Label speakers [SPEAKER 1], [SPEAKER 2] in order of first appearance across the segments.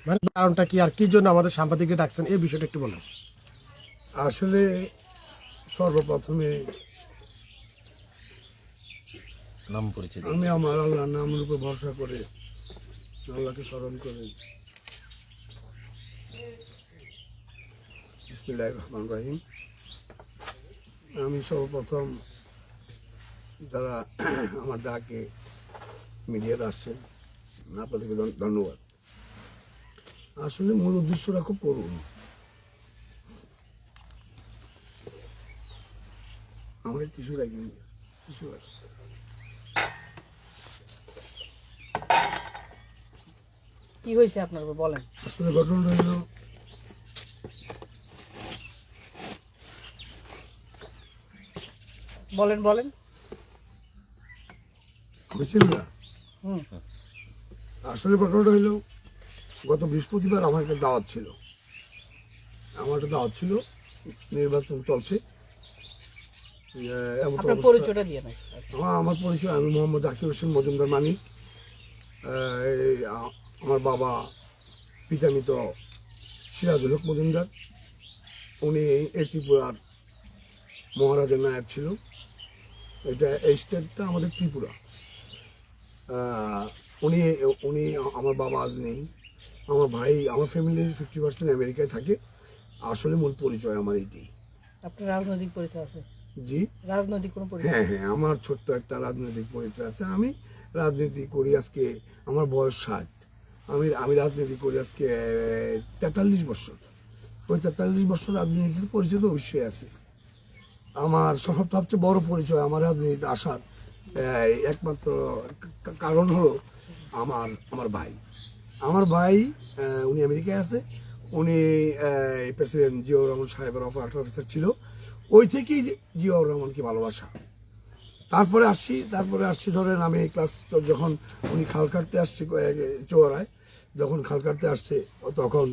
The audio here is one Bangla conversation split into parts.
[SPEAKER 1] মানে কারণটা কি আর কি জন্য আমাদের সাংবাদিককে ডাকছেন এই বিষয়টা একটু বলেন।
[SPEAKER 2] আসলে সর্বপ্রথমে
[SPEAKER 3] নাম পরিচয়
[SPEAKER 2] আমি আমার আল্লাহর নামের উপর ভরসা করে আল্লাহকে স্মরণ করে বিসমিল্লাহির রহমানির রহিম। আমি সর্বপ্রথম যারা আমার ডাকে মিডিয়াতে আসছেন আপনাদেরকে ধন্যবাদ। আসলে মূল উদ্দেশ্যটা খুব করুন। আমার টিস্যু রাখবেন, টিস্যু রাখবেন।
[SPEAKER 4] কি হয়েছে আপনার বলেন।
[SPEAKER 2] আসলে ঘটনাটা হলো
[SPEAKER 4] বলেন বলেন।
[SPEAKER 2] হয়েছিল না,
[SPEAKER 4] হুম।
[SPEAKER 2] আসলে ঘটনাটা হলো গত বৃহস্পতিবার আমার একটা দাওয়াত ছিল। আমার একটা দাওয়াত ছিল, নির্বাচন চলছে। এমন তো
[SPEAKER 4] আপনার
[SPEAKER 2] অবস্থা-
[SPEAKER 4] পরিচয়টা দিয়ে নাই।
[SPEAKER 2] আমার পরিচয়, আমি মোহাম্মদ জাকির হোসেন মজুমদার মানিক। আমার বাবা পিতামিত সিরাজুল হক মজুমদার, উনি এই ত্রিপুরার মহারাজের নায়ক ছিল। এই স্টেটটা আমাদের ত্রিপুরা। উনি উনি আমার বাবা আজ নেই, আমার ভাই, আমার ফ্যামিলির 50% আমেরিকায় থাকে। আসলে মূল পরিচয় আমার এইটি।
[SPEAKER 4] আপনার রাজনৈতিক পরিচয় আছে?
[SPEAKER 2] জি,
[SPEAKER 4] রাজনৈতিক কোনো পরিচয়?
[SPEAKER 2] হ্যাঁ হ্যাঁ, আমার ছোট্ট একটা রাজনৈতিক পরিচয় আছে। আমি রাজনীতি করি আজকে, আমার বয়স 60। আমি রাজনীতি করি আজকে 43 বছর। ওই 43 বছর রাজনীতির পরিচয় তো অবশ্যই আছে। আমার সবচেয়ে বড় পরিচয় আমার রাজনীতিতে আসার একমাত্র কারণ হলো আমার ভাই। আমার ভাই উনি আমেরিকায় আছে। উনি প্রেসিডেন্ট জিয়াউর রহমান সাহেবের অফিসার ছিল। ওই থেকেই জিয়াউর রহমানকে ভালোবাসা। তারপরে আসছি ধরেন আমি ক্লাস যখন উনি খাল কাটতে আসছে চৌয়ারায়, যখন খাল কাটতে আসছে তখন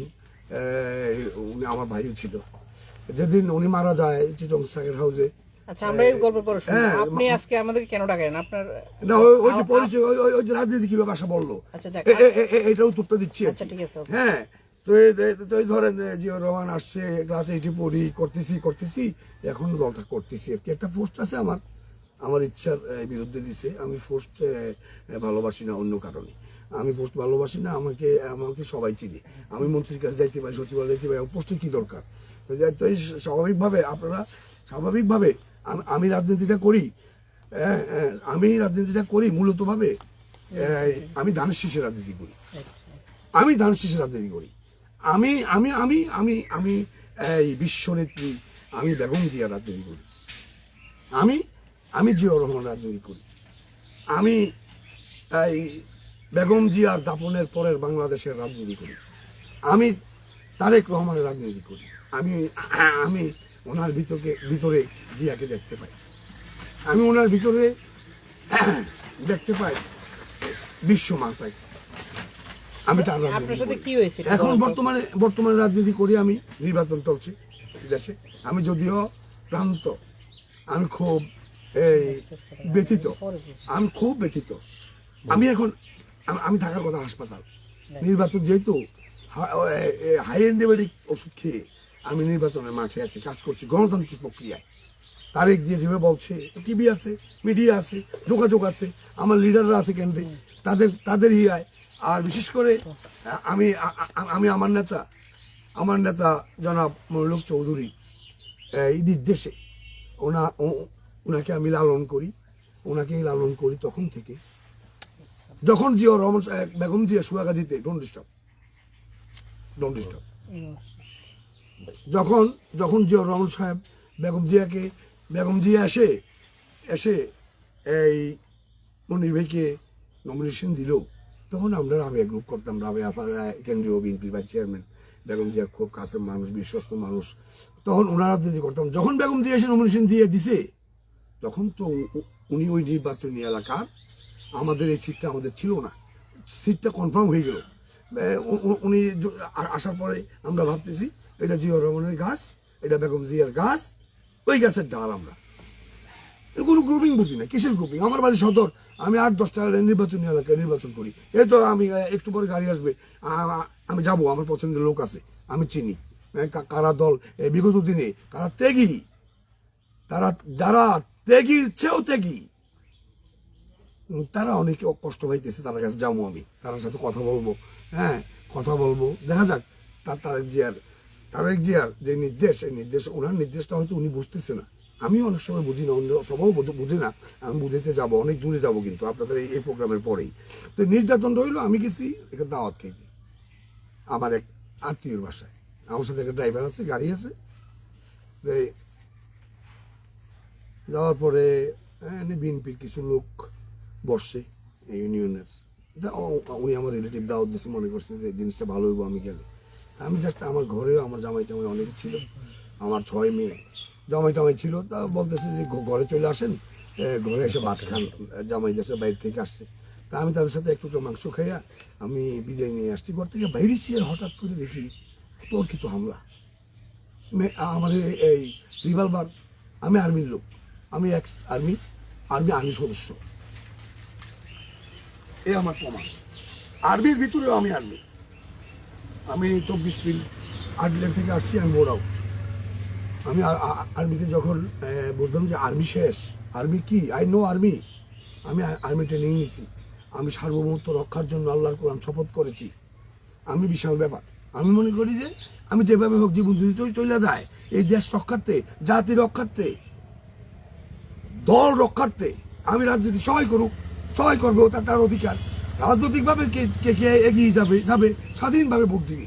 [SPEAKER 2] উনি আমার ভাইও ছিল। যেদিন উনি মারা যায় চিটং সাগের হাউসে।
[SPEAKER 4] আচ্ছা, আমরা এই গল্প পরে শুনবো।
[SPEAKER 2] হ্যাঁ,
[SPEAKER 4] আপনি আজকে আমাদেরকে কেন ডাকেন? আপনার
[SPEAKER 2] না, ওই যে পরিচয়, ওই যে রাজনীতি কিভাবে আসা বললো,
[SPEAKER 4] আচ্ছা দেখ।
[SPEAKER 2] এটা উত্তরটা দিচ্ছি আর কি।
[SPEAKER 4] আচ্ছা ঠিক আছে, okay.
[SPEAKER 2] হ্যাঁ, তো এই ধরেন জিয়াউর রহমান আসছে, ক্লাস 8 পড়ি, করতেছি এখন দলটা করতেছি আর কি। একটা পোস্ট আছে আমার ইচ্ছার বিরুদ্ধে দিছে। আমি পোস্ট ভালোবাসি না অন্য কারণে। আমি পোস্ট ভালোবাসি না, আমাকে সবাই চিনি। আমি মন্ত্রীর কাছে যাইতে পারি, সচিবালয় যাইতে পারি, পোস্টের কি দরকার? তো এই স্বাভাবিকভাবে আমি রাজনীতিটা করি। আমি রাজনীতিটা করি মূলত ভাবে আমি ধানের শীষের রাজনীতি করি। আমি ধানের শীষের রাজনীতি করি। আমি আমি আমি আমি আমি এই বিশ্বনেত্রী, আমি বেগম জিয়ার রাজনীতি করি। আমি জিয়াউর রহমান রাজনীতি করি। আমি এই বেগম জিয়ার দাপনের পরের বাংলাদেশের রাজনীতি করি। আমি তারেক রহমানের রাজনীতি করি। আমি ওনার ভিতরে জিয়াকে দেখতে পাই। আমি ওনার ভিতরে দেখতে পাই বিশ্ব মাতায়। আমি তার
[SPEAKER 4] আপনার
[SPEAKER 2] রাজনীতি
[SPEAKER 4] সাথে
[SPEAKER 2] করি।
[SPEAKER 4] কি হয়েছে?
[SPEAKER 2] এখন বর্তমানে রাজনীতি করি। আমি নির্বাচন চলছে দেশে। আমি যদিও ক্লান্ত, আমি খুব ব্যথিত। আমি খুব ব্যথিত। আমি থাকার কথা হাসপাতাল। নির্বাচন যেহেতু হাই অ্যান্টিবায়োটিক ওষুধ খেয়ে আমি নির্বাচনের মাঠে আছি, কাজ করছি গণতান্ত্রিক প্রক্রিয়ায়। তারেক দিয়ে যেভাবে বলছে, টিভি আছে, মিডিয়া আছে, যোগাযোগ আছে, আমার লিডাররা আছে কেন্দ্রে, তাদের ইয়ায়। আর বিশেষ করে আমি আমার নেতা জনাব মনিরুল চৌধুরী এই নির্দেশে ওনাকে আমি লালন করি তখন থেকে। যখন জিয়াউর রহমান সাহেব বেগম জিয়া সুয়াগাজীতে ডোন্ট ডিস্টার্ব যখন জিয়াউর রহমান সাহেব বেগম জিয়া এসে এই মনির ভাইকে নমিনেশন দিল, তখন আমরা রাবেয়া গ্রুপ করতাম। রাবেয়া কেন্দ্রীয় বিএনপির ভাইস চেয়ারম্যান, বেগম জিয়ার খুব কাছের মানুষ, বিশ্বস্ত মানুষ। তখন ওনারা রাজনীতি করতাম। যখন বেগম জিয়া এসে নমিনেশন দিয়ে দিছে, তখন তো উনি ওই নির্বাচনী এলাকার, আমাদের এই সিটটা আমাদের ছিল না, সিটটা কনফার্ম হয়ে গেল। উনি আসার পরে আমরা ভাবতেছি এটা জিয়াউর রহমানের গাছ, এটা বেগম জিয়ার গাছ, ওই গাছের ডাল। আমরা কোনো গ্রুপিং বুঝি না। কিসের গ্রুপিং? আমার বাড়ি সদর, আমি 8-10টা নির্বাচনী এলাকায় নির্বাচন করি। এই তো আমি একটু পরে গাড়ি আসবে, আমি যাব, আমার পছন্দের লোক আছে, আমি চিনি কারা দল বিগত দিনে কারা ত্যাগী, তারা যারা ত্যাগীর চেয়েও ত্যাগী, তারা অনেক কষ্ট পাইতেছে, তার কাছে যাবো, আমি তার সাথে কথা বলবো, হ্যাঁ কথা বলবো, দেখা যাক তারেক জিয়ার যে নির্দেশ, এই নির্দেশ, ওনার নির্দেশটা হয়তো উনি বুঝতেছে না, আমিও অনেক সময় বুঝি না, অন্য সবাই বুঝে না, আমি বুঝাইতে যাবো, অনেক দূরে যাবো কিন্তু আপনাদের এই প্রোগ্রামের পরেই। তো নির্যাতন রইলো, আমি গেছি একটা দাওয়াত খাইতে আমার এক আত্মীয়র বাসায়, আমার সাথে একটা ড্রাইভার আছে, গাড়ি আছে। যাওয়ার পরে বিএনপির কিছু লোক বসছে এই ইউনিয়নের, উনি আমার রিলেটিভ দাওয়াত দিচ্ছে, মনে করছে যে জিনিসটা ভালো হইব আমি গেলে। আমি জাস্ট আমার ঘরেও আমার জামাই টামাই অনেক ছিল, আমার 6 মেয়ে জামাই টামাই ছিল, তা বলতেছে যে ঘরে চলে আসেন, ঘরে এসে ভাত খান, জামাই দেশের বাইরে থেকে আসছে। তা আমি তাদের সাথে একটু মাংস খাইয়া আমি বিদায় নিয়ে আসছি ঘর থেকে, বাইরেছি, আর হঠাৎ করে দেখি তর্কিত হামলা, আমাদের এই রিভলভার, আমি আর্মির লোক, আমি এক্স আর্মি সদস্য, এ আমার প্রমাণ, আর্মির ভিতরেও আমি আর্মি, আমি 24 ফিল আর্মিলের থেকে আসছি, আমি বোর্ড আউট। আমি আর্মিতে যখন বুঝলাম যে আর্মি শেষ, আর্মি কি আই নো আর্মি, আমি আর্মি ট্রেনিং নিয়েছি, আমি সার্বভৌমত্ব রক্ষার জন্য আল্লাহর কোরআন শপথ করেছি, আমি বিশাল ব্যাপার। আমি মনে করি যে আমি যেভাবে হোক জীবন যদি চলে যায়, এই দেশ রক্ষার্থে, জাতি রক্ষার্থে, দল রক্ষার্থে, আমি রাজনীতি সবাই করুক, সবাই করবে, তার অধিকার, রাজনৈতিকভাবে কে এগিয়ে যাবে স্বাধীনভাবে ভোট দিবি,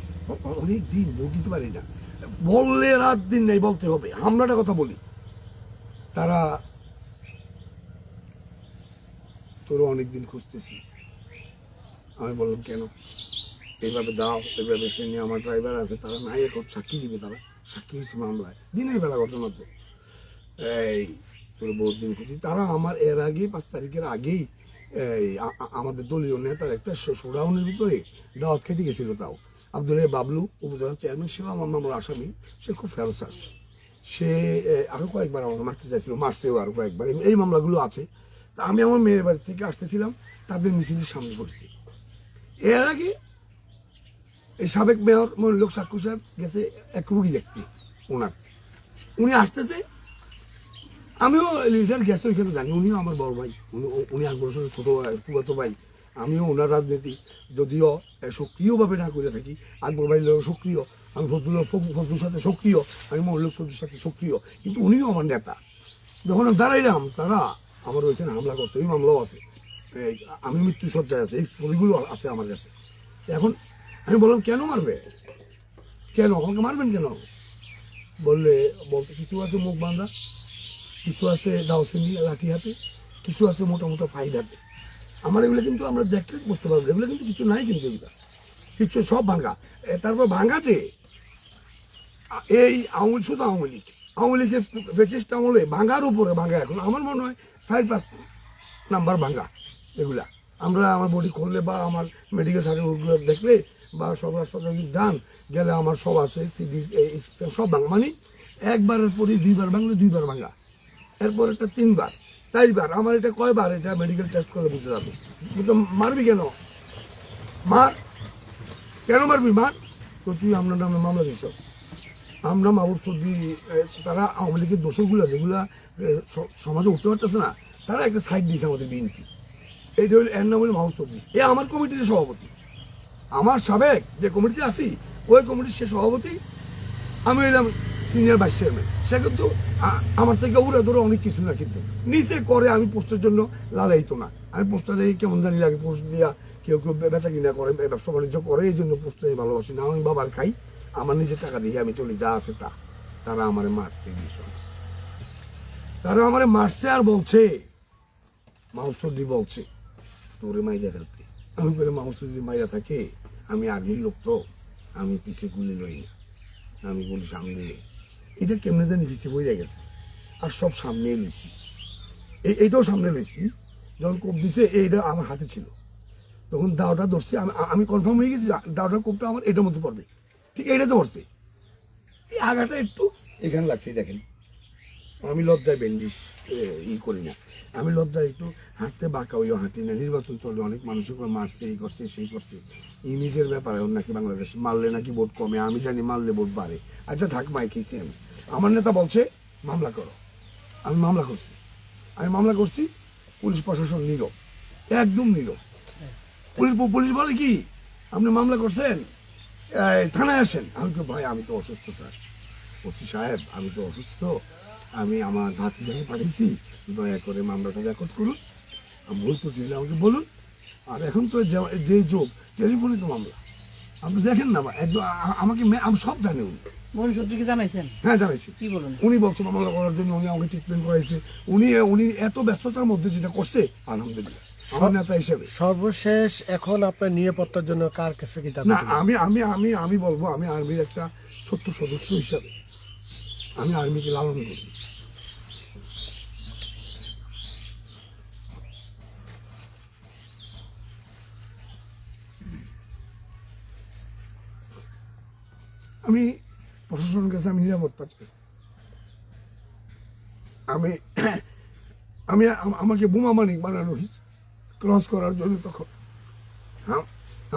[SPEAKER 2] অনেক দিন ভোট দিতে পারি না, বললে রাত দিন নেই, বলতে হবে। হামলাটা কথা বলি, তারা তোর অনেকদিন খুঁজতেছি, আমি বললাম কেন, এইভাবে দাও, এইভাবে সে নিয়ে আমার ড্রাইভার আছে, তারা নাই এখন সাক্ষী দিবে, তারা সাক্ষী হয়েছে মামলায়, দিনের বেলা ঘটনা তো, এই তোর বহুত দিন খুঁজি। তারা আমার এর আগে 5 তারিখের আগেই আমাদের দলীয় নেতার একটা শোডাউনের ভিতরে দাওয়াত খেতে গেছিল, তাও আব্দুল বাবলু উপজেলা চেয়ারম্যান ছিল আমার মামলার আসামি, সে খুব ফেরোসাস, সে আরো কয়েকবার আমাকে মারতে চাইছিল, মারছেও আরো কয়েকবার, এই মামলাগুলো আছে। তা আমি আমার মেয়ের বাড়ি থেকে আসতেছিলাম, তাদের মিছিলের সামনে করছি। এর আগে এই সাবেক মেয়র মনিলোক সাক্ষু সাহেব গেছে এক রুগী দেখতে, উনি আসতেছে, আমিও লিডার গেছে ওইখানে জানি, উনিও আমার বড় ভাই, উনি 8 বছরের ছোট ফুফাতো ভাই, আমিও ওনার রাজনীতি যদিও সক্রিয়ভাবে না করে থাকি, আকবর ভাই সক্রিয়, আমি ফজলুর সাথে সক্রিয়, আমি মহিলক সবজির সাথে সক্রিয়, কিন্তু উনিও আমার নেতা। যখন আমি দাঁড়াইলাম, তারা আমার ওইখানে হামলা করছে, ওই মামলাও আছে, আমি মৃত্যুসজ্জায় আছে, এই ছবিগুলো আছে আমার কাছে। এখন আমি বললাম কেন মারবে, কেন আমাকে মারবেন কেন, বলতে কিছু আছে মুখ বাঁধা, কিছু আছে দাওসেনি লাঠি হাতে, কিছু আছে মোটা মোটা ফাইল হাতে। আমার এগুলো কিন্তু আমরা দেখলে বুঝতে পারবো, এগুলো কিন্তু কিছু নাই, কিন্তু এগুলো কিছু সব ভাঙা। তারপর ভাঙা যে এই শুধু আওয়ামী লীগের ফেসিস্ট আমলে ভাঙার উপরে ভাঙা, এখন আমার মনে হয় 4-5 নাম্বার ভাঙা এগুলা। আমার বডি করলে বা আমার মেডিকেল সার্টিফিকেট দেখলে বা সব হাসপাতালে যান গেলে আমার সব আছে, সব ভাঙা, মানে একবারের পরে 2বার ভাঙলে 2বার ভাঙা, এরপর একটা 3বার 4বার, আমার এটা কয়বার, এটা মেডিকেল টেস্ট করলে বুঝতে যাবে। কিন্তু মারবি কেন, কেন মারবি, মার তো, তুই আপনার নামে মামলা দিস, আমরা মাহবুব চৌধুরী, তারা আওয়ামী লীগের দোষরগুলো যেগুলা সমাজে উঠতে পারতেছে না, তারা একটা সাইড দিয়েছে আমাদের বিএনপি, এইটা হল এর নাম হলো মাহবুব চৌধুরী, এ আমার কমিটির সভাপতি, আমার সাবেক যে কমিটিতে আছি ওই কমিটির সে সভাপতি, আমি হইলাম সিনিয়র ভাইস চেয়ারম্যান। সে কিন্তু আমার থেকে উড়ে ধরে অনেক কিছু না, কিন্তু নিচে করে, আমি পোস্টের জন্য লালাইতো না, আমি পোস্টারে কেমন জানি লাগে, পোস্ট দিয়া কেউ বেচা কিনা করে, ব্যবসা বাণিজ্য করে, এই জন্য পোস্টারে ভালোবাসি না, আমি বাবার খাই, আমার নিজের টাকা দিয়ে আমি চলি, যা আছে তা। তারা আমারে মারছে, তারা আমারে মারছে, আর বলছে মাহসুদি বলছে তোরে মাইরা থাকতে। আমি বলে মাহসুদি মাইরা থাকে, আমি আর্মির লোক তো, আমি পিছে গুলি লই না, আমি বলি সামনে নেই, এটা কেমনে জানি পিছে বইরা গেছে, আর সব সামনে লইছি, এইটাও সামনে লইছি। যখন কোপ দিছে এইটা আমার হাতে ছিল, তখন দাওটা ধরছি, আমি কনফার্ম হয়ে গেছি দাওটার কোপটা আমার এটার মধ্যে পড়বে, ঠিক এইটাতে পড়ছে, এই আগাটা একটু এখানে লাগছে, দেখেন আমি লজ্জায় ব্যান্ডিস করি না, আমি লজ্জায় একটু হাঁটতে বাঁকা হইও হাঁটি না। নির্বাচন চলে অনেক মানুষের করে মারছে, এই করছে সেই করছে, ইমেজের ব্যাপারে ওর নাকি বাংলাদেশ মারলে নাকি ভোট কমে, আমি জানি মারলে ভোট বাড়ে। আচ্ছা থাক মাইকেছি আমি, আমার নেতা বলছে মামলা করো, আমি মামলা করছি, পুলিশ প্রশাসন নীরব, একদম নীরব। পুলিশ বলে কি আপনি মামলা করছেন, থানায় আসেন। আমি তো ভাই আমি তো অসুস্থ স্যার, ওসি সাহেব আমি তো অসুস্থ, আমি আমার ভাতিজাকে পাঠিয়েছি, দয়া করে মামলাটা রেকর্ড করুন, আমি ভুল করছি আমাকে বলুন। আর এখন তো যে যোগ টেলিফোনে তো মামলা, আপনি দেখেন না একদম আমাকে আমি সব জানি উনি।
[SPEAKER 4] মনির চৌধুরীকে জানাইছেন?
[SPEAKER 2] হ্যাঁ জানাইছি।
[SPEAKER 4] কি বলুন?
[SPEAKER 2] উনি বলছে মামলা করার জন্য উনি আমাকে ট্রিটমেন্ট করাইছে, উনি এত ব্যস্ততার মধ্যে যেটা করছে আলহামদুলিল্লাহ আমার নেতা হিসেবে।
[SPEAKER 1] সর্বশেষ এখন আপনার নিরাপত্তার জন্য কার কাছে কি দাবি
[SPEAKER 2] না
[SPEAKER 1] করবেন?
[SPEAKER 2] আমি বলবো আমি আর্মির একটা ছোট্ট সদস্য হিসাবে আমি আর্মিকে লালন করি। আমি প্রশাসনের কাছে আমি নিরাপত্তা চাই। আমি আমি আমাকে বোমা মানিক বানানো হয়েছে ক্রস করার জন্য, তখন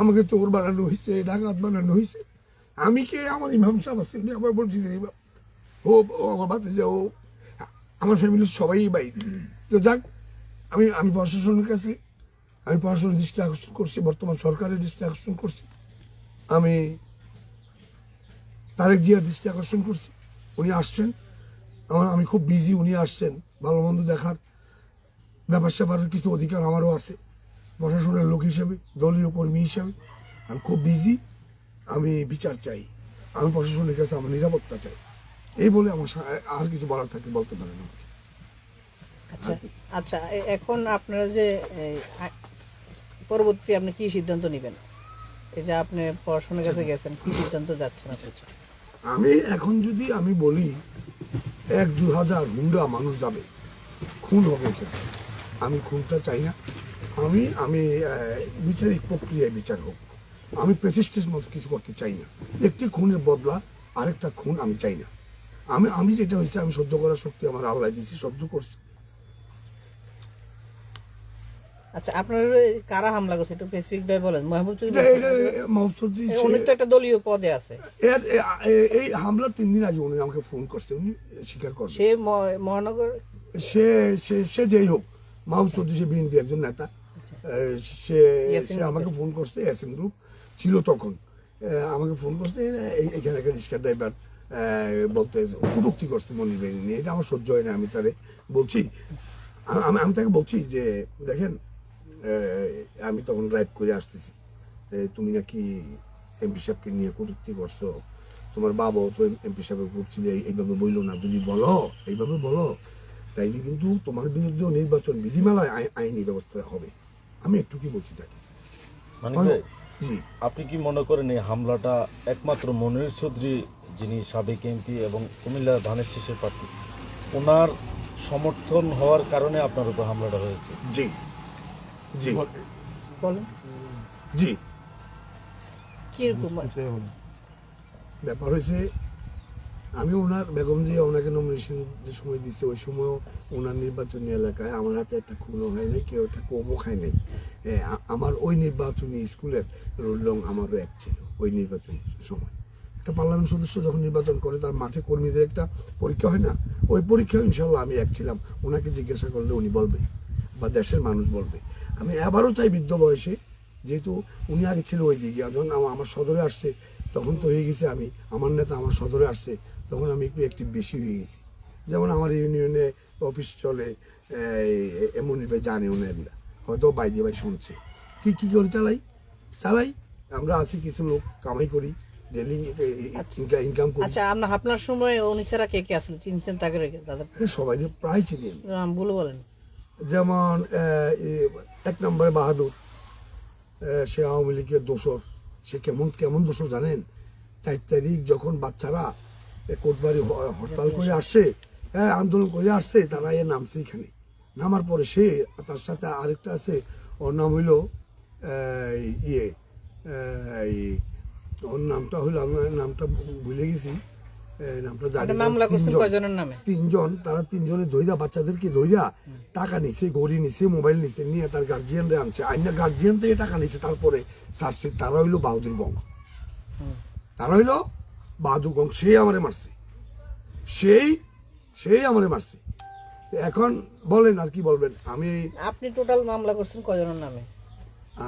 [SPEAKER 2] আমাকে চোর বানানো হয়েছে, ডাকাত বানানো হয়েছে। আমি কে, আমার ইমাম সাহেব আছে, উনি আমার মসজিদের ইমাম, ও আমার ভাতিজা, ও আমার ফ্যামিলির সবাই বাইরে। তো যাক, আমি প্রশাসনের কাছে আমি প্রশাসনের দৃষ্টি আকর্ষণ করছি, বর্তমান সরকারের দৃষ্টি আকর্ষণ করছি, আমি তারেক জিয়ার দৃষ্টি আকর্ষণ করছি। উনি আসছেন, আমি খুব বিজি, উনি আসছেন, ভালো মন্দ দেখার ব্যাপার স্যাপারের কিছু অধিকার আমারও আছে প্রশাসনের লোক হিসেবে, দলীয় কর্মী হিসেবে আমি খুব বিজি। আমি বিচার চাই, আমি প্রশাসনের কাছে আমার নিরাপত্তা চাই, এই বলে আমার আর কিছু বলার থাকলে বলতে পারেন আমাকে।
[SPEAKER 4] আচ্ছা আচ্ছা, এখন আপনারা যে পরবর্তী আপনি কি সিদ্ধান্ত নেবেন? এই যে আপনি পড়াশোনার কাছে গেছেন, কি সিদ্ধান্ত যাচ্ছেন?
[SPEAKER 2] আমি এখন যদি আমি বলি 1-2 হাজার হুন্ডা মানুষ যাবে, খুন হবে এখানে, আমি খুনটা চাই না। আমি বিচারিক প্রক্রিয়ায় বিচার হোক, আমি প্রেসিস্টের মতো কিছু করতে চাই না। একটি খুনের বদলা আরেকটা খুন আমি চাই না। আমি যেটা হয়েছে আমি সহ্য করার শক্তি আমার আল্লাহ দিয়েছি, সহ্য করছি।
[SPEAKER 4] আচ্ছা, আপনার কারা হামলা করছে একটু স্পেসিফিক ভাবে বলেন। মাহবুব চৌধুরী উনি তো একটা দলীয় পদে আছে।
[SPEAKER 2] এই হামলার 3 দিন আগে উনি আমাকে ফোন করছে, উনি স্বীকার করছে।
[SPEAKER 4] সে মহানগর,
[SPEAKER 2] সে যেই হোক, মাহবুব চৌধুরী সে বিএনপি একজন নেতা, সে আমাকে ফোন করছে, এসএম গ্রুপ ছিল তখন, আমাকে ফোন করছে এখানে একটা রিক্সা ড্রাইভার বলতে কটূক্তি করছে মনির ভাই নিয়ে, এটা আমার সহ্য হয় না। আমি তাকে বলছি, আমি তাকে বলছি যে দেখেন আমি তখন ড্রাইভ করে আসতেছি, তুমি নাকি এমপি সাহেবকে নিয়ে কটূক্তি করছো, তোমার বাবাও তো এমপি সাহেবের গ্রুপ ছিল, এইভাবে বললো না, যদি বলো এইভাবে বলো তাইলে কিন্তু তোমার বিরুদ্ধেও নির্বাচন বিধিমালায় আইনি ব্যবস্থা হবে। আমি একটু কি বলছি তাকে।
[SPEAKER 3] জি, আপনি কি মনে করেন এই হামলাটা একমাত্র মনির চৌধুরী, যিনি সাবেক এমপি এবং কুমিল্লা ধানের শীষের প্রার্থী, ওনার সমর্থন হওয়ার কারণে আপনার উপর হামলাটা হয়েছে?
[SPEAKER 2] জি জি
[SPEAKER 4] বলেন
[SPEAKER 2] জি,
[SPEAKER 4] কিরকম
[SPEAKER 2] ব্যাপার হয়েছে, আমি ওনার বেগম জিয়া ওনাকে নমিনেশন যে সময় দিচ্ছে, ওই সময় ওনার নির্বাচনী এলাকায় আমার হাতে একটা খুনও হয় নাই, কেউ একটা কমও খায় নাই। আমার ওই নির্বাচনী স্কুলের রোল রং আমারও এক ছিল। ওই নির্বাচন সময় একটা পার্লামেন্ট সদস্য যখন নির্বাচন করে তার মাঠে কর্মীদের একটা পরীক্ষা হয় না, ওই পরীক্ষায় ইনশাল্লাহ আমি এক ছিলাম। ওনাকে জিজ্ঞাসা করলে উনি বলবে, বা দেশের মানুষ বলবে। আমি আবারও চাই বৃদ্ধ বয়সে, যেহেতু উনি আগে ছিল ওই দিকে, যখন আমার সদরে আসছে তখন তো হয়ে গেছে, আমি আমার নেতা আমার সদরে আসছে তখন আমি একটু অ্যাক্টিভ বেশি হয়ে গেছি। যেমন আমার ইউনিয়নে অফিস চলে, এমন জানে ওনারা, হয়তো বাইরে ভাই শুনছে, কি করে চালাই আমরা আছি, কিছু লোক কামাই করি, ডেলি ইনকাম করি।
[SPEAKER 4] আচ্ছা, আপনার সময় উনি ছাড়া কে কে আসলে চিনছেন তাকে? দাদা
[SPEAKER 2] সবাই প্রায় চিনি,
[SPEAKER 4] নাম বলে বলেন।
[SPEAKER 2] যেমন 1 নম্বরে বাহাদুর, সে আওয়ামী লীগের দোসর। সে কেমন দোসর জানেন? 4 তারিখ যখন বাচ্চারা কোটবাড়ি হরতাল করে আসছে, আন্দোলন করে আসছে, তারা নামছে এখানে, নামার পরে সে তার সাথে আরেকটা আছে, ওর নাম হইল ওর নামটা হইলো, আমার নামটা ভুলে গেছি, নামটা জানি
[SPEAKER 4] আপনি
[SPEAKER 2] না,
[SPEAKER 4] মামলা করছেন
[SPEAKER 2] তিনজন।
[SPEAKER 4] কয়জনের নামে?
[SPEAKER 2] তিনজন, তারা তিনজনে ধইরা বাচ্চাদেরকে ধইরা টাকা নিছে, ঘড়ি নিছে, মোবাইল নিছে, নিয়ে তার গার্জিয়ানরে আনছে, আইনা গার্জিয়ান থেকে টাকা নিছে। তারপরে সারছে, তারা হইলো বাহাদুর গং, তারা হইলো বাহাদুর গং। সেই আমারে মারছে, সেই আমারে মারছে। এখন বলেন আর কি বলবেন।
[SPEAKER 4] আপনি টোটাল মামলা করছেন কয়জনের নামে?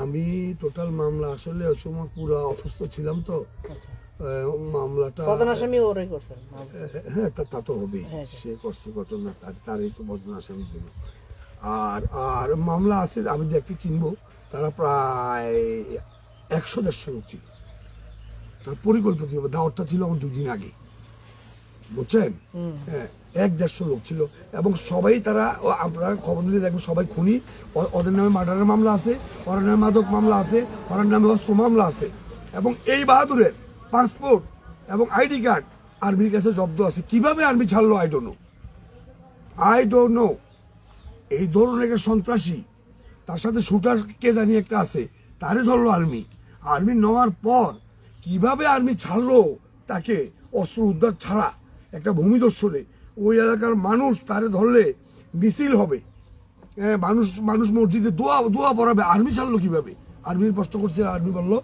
[SPEAKER 2] আমি টোটাল মামলা আসলে ওই সময় পুরো অসুস্থ ছিলাম তো,
[SPEAKER 4] আচ্ছা।
[SPEAKER 2] মামলাটা
[SPEAKER 4] প্রধান আসামি ওরাই করছেন?
[SPEAKER 2] হ্যাঁ তা তো হবেই,
[SPEAKER 4] হ্যাঁ।
[SPEAKER 2] সে করছে ঘটনা, তারই তো বদনা আসামি দেব। আর মামলা আছে, আমি দেখতে চিনবো, তারা প্রায় 100-150 লোক ছিল। তার পরিকল্পিত দাওয়াতটা ছিল আমার 2 দিন আগে, বুঝছেন? হ্যাঁ, 100-150 লোক ছিল এবং সবাই তারা, আপনারা খবর দিলে দেখবেন সবাই খুনি। ওদের নামে মার্ডারের মামলা আছে, ওর নামে মাদক মামলা আছে, ওর নামে অস্ত্র মামলা আছে। এবং এই বাহাদুরের পাসপোর্ট এবং আইডি কার্ড আর্মির কাছে জব্দ আছে। কিভাবে আর্মি ছাড়লো আই ডোন্ট নো। এই ধরনের একটা সন্ত্রাসী, তার সাথে শুটার কে জানি একটা আছে, তারে ধরলো আর্মি নেওয়ার পর কিভাবে আর্মি ছাড়লো তাকে অস্ত্র উদ্ধার ছাড়া একটা ভূমিদস্যুরে। ওই এলাকার মানুষ তারে ধরলে মিছিল হবে, মানুষ মসজিদে দোয়া পড়াবে, আর্মি ছাড়লো কিভাবে? আর্মির প্রশ্ন করছে, আর্মি বললো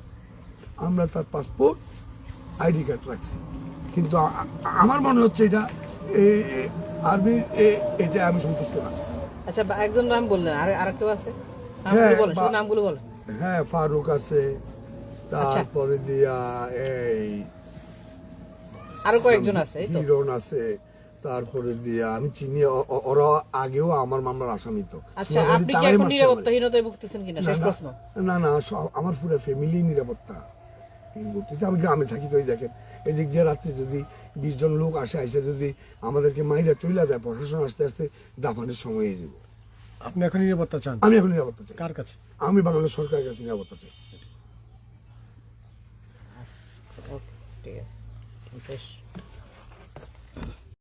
[SPEAKER 2] আমরা তার পাসপোর্ট আইডি কার্ড রাখছি। কিন্তু আমার মনে হচ্ছে এটা আর্মি, এটা আমি সন্তুষ্ট না।
[SPEAKER 4] আচ্ছা, একজন নাম বললেন, আর কেউ আছে?
[SPEAKER 2] হ্যাঁ,
[SPEAKER 4] নামগুলো বলেন, শুধু নামগুলো বলেন।
[SPEAKER 2] হ্যাঁ, ফারুক আছে, তারপরে দিয়া এই
[SPEAKER 4] আরো কয়েকজন আছে, এই তো?
[SPEAKER 2] হিরণ আছে, তারপরে দিয়া আমি চিনি, ওরা আগেও আমার মামলার আসামি তো।
[SPEAKER 4] আচ্ছা, আপনি কি এখন নিরাপত্তাহীনতায় ভুগতেছেন কিনা? শেষ প্রশ্ন।
[SPEAKER 2] না, আমার পুরো ফ্যামিলি নিরাপত্তা করতেছে। আমি গ্রামে থাকি তো, এই দেখেন এদিক দিয়ে রাত্রে যদি 20 জন লোক আসে যদি আমাদেরকে মাইরা চলে যায়, প্রশাসন আস্তে আস্তে দাফানের সময় হয়ে যাবে।
[SPEAKER 1] আপনি এখন নিরাপত্তা চান?
[SPEAKER 2] আমি এখন নিরাপত্তা চাই।
[SPEAKER 1] কার কাছে?
[SPEAKER 2] আমি বাংলাদেশ সরকারের কাছে নিরাপত্তা চাই।
[SPEAKER 4] ওকে, ঠিক আছে।